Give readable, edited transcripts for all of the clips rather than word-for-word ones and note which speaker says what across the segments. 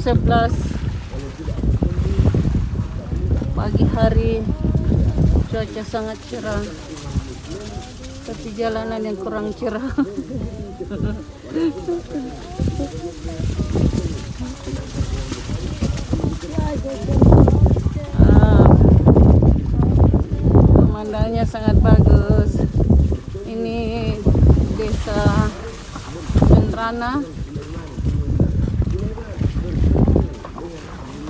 Speaker 1: 11 pagi hari, cuaca sangat cerah, tapi jalanan yang kurang cerah. Pemandangannya sangat bagus. Ini desa Menrana,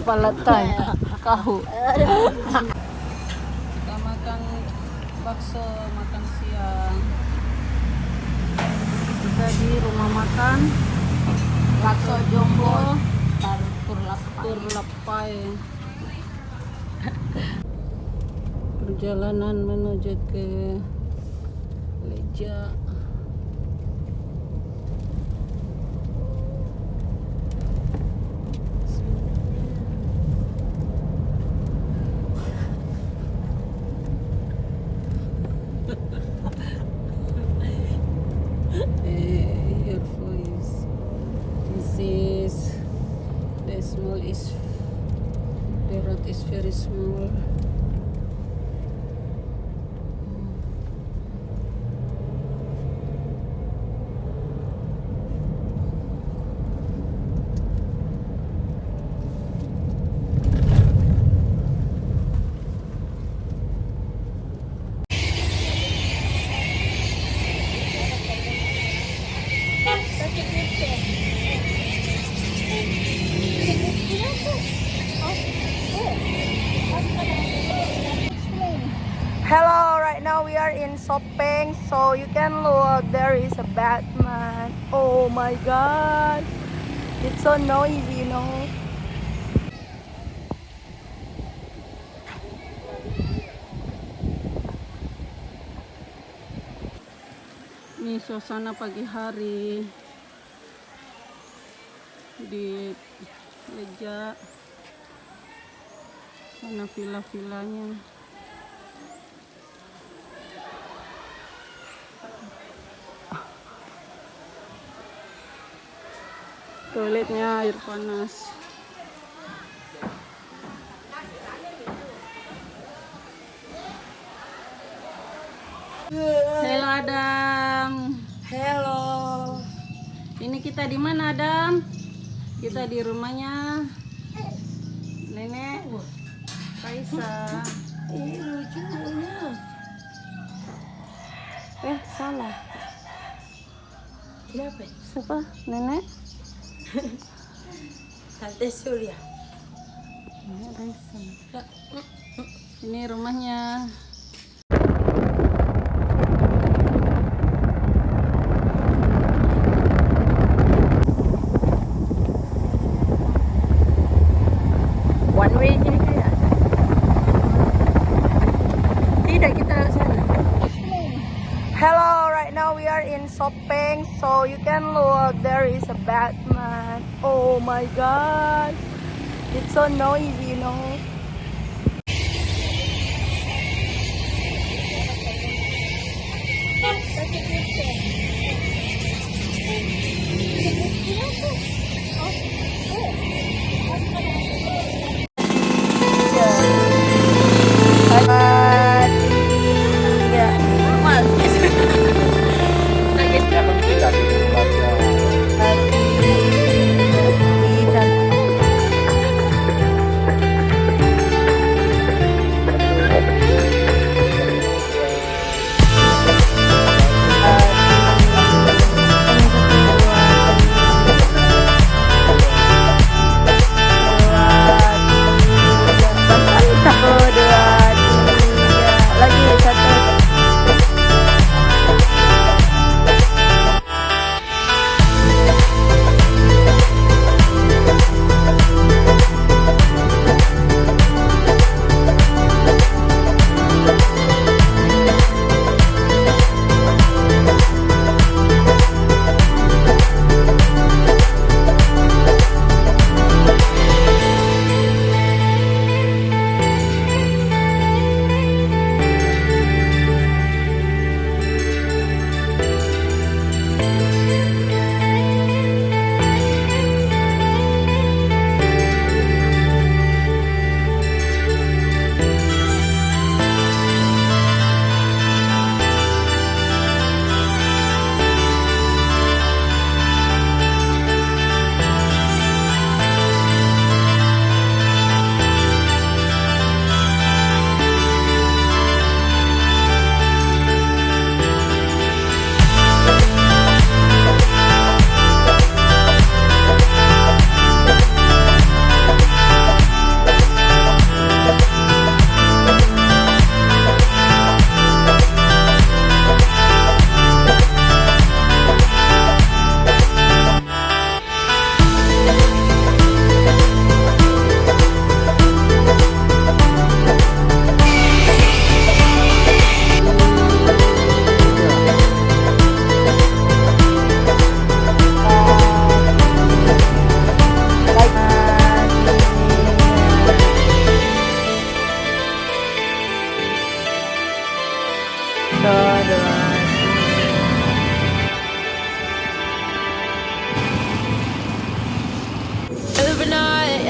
Speaker 1: Palatai, Kahu. Kita makan bakso, makan siang. Kita di rumah makan bakso Jombo Turlapai. Perjalanan menuju ke Leja. Your voice. This is the small is the road is very small.
Speaker 2: Hello, right now we are in Sopeng, so you can look, there is a Batman. Oh my god, it's so noisy, you know.
Speaker 1: Ini suasana pagi hari di Leja. Sana villa-villanya. Toiletnya air panas. Halo Adam.
Speaker 2: Hello.
Speaker 1: Ini kita di mana Adam? Kita di rumahnya Nenek Kaisa.
Speaker 2: Lucunya.
Speaker 1: Salah.
Speaker 2: Kenapa?
Speaker 1: Siapa? Nenek?
Speaker 2: Tante Surya.
Speaker 1: Nenek Raisa. Ini rumahnya.
Speaker 2: One way ini kayak. Tidak, kita sana. Hello, right now we are in Sopeng, so you can look, there is a Batman. Oh my god, it's so noisy, you know.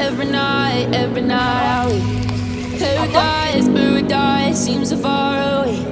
Speaker 3: every night I wait. Paradise, paradise seems so far away.